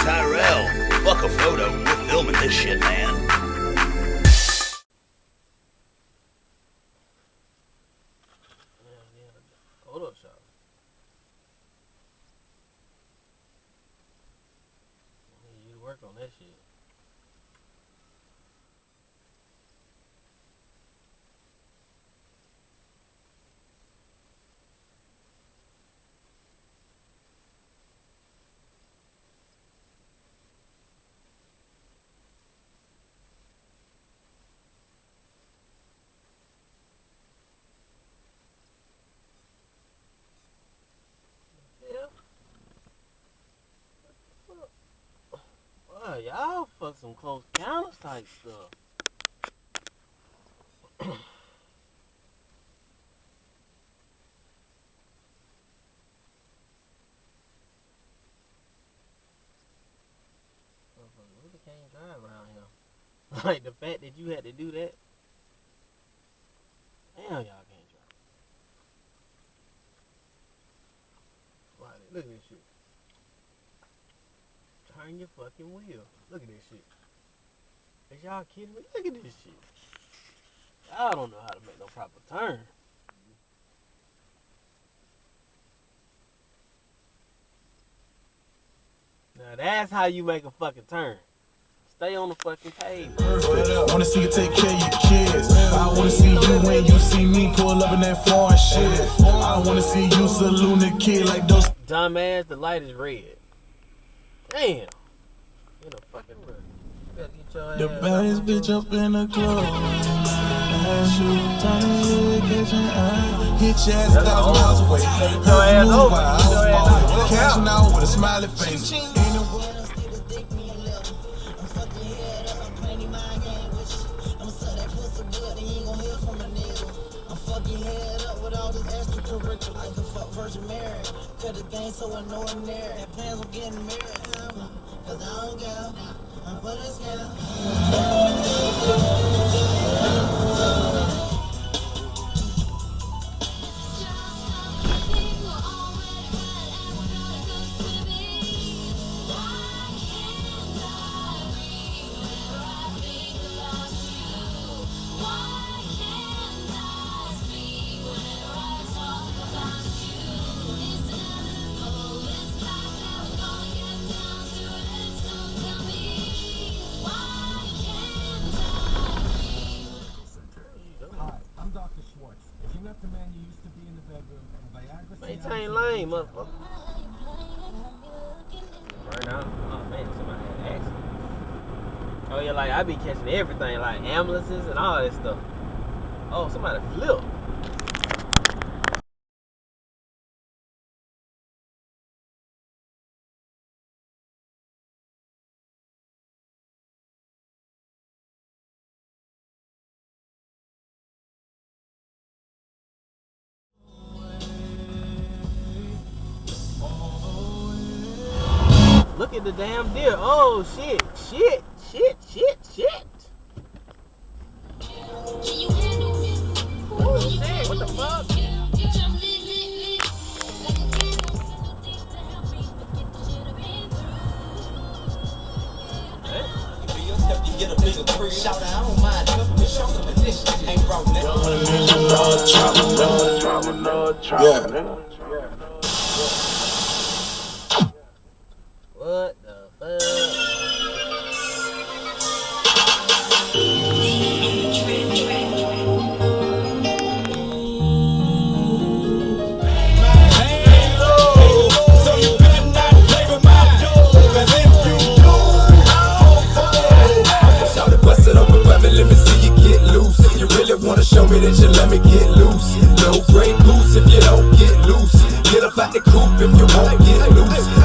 Tyrell, fuck a photo. We're filming this shit, man. Photoshop. You work on that shit. Wow, y'all fuck some close counters type stuff. Really can't drive around here. Like the fact that you had to do that. Damn, y'all can't drive. Right, look at this shit. Turn your fucking wheel. Look at this shit. Is y'all kidding me? Look at this shit. Y'all don't know how to make no proper turn. Now that's how you make a fucking turn. Stay on the fucking pavement. Perfect. Wanna see you take care of your kids. I wanna see you when you see me pull up in that foreign shit. I wanna see you salute the kid like those. Dumbass, the light is red. Damn. In a fucking run. You gotta get your The ass baddest bitch up in the club. Ass you, tiny kitchen, hit your ass 1,000 miles away. Get your ass over. Get your ass over. Cashing out with a smiley face. Virgin Mary, cut the game so I know I'm there. Had plans on getting married, cause I don't care. I'm put this Maintain lane, motherfucker. Right now, oh man, somebody had an accident. Oh yeah, like I be catching everything, like ambulances and all that stuff. Oh, somebody flipped. Look at the damn deer. Oh shit, shit, shit, shit, shit. Oh shit, what the fuck? Yeah. What the fuck? Let me see you get loose. If you really wanna show me that you let me get loose. No great goose if you don't get loose. Get up out the coop if you won't get loose.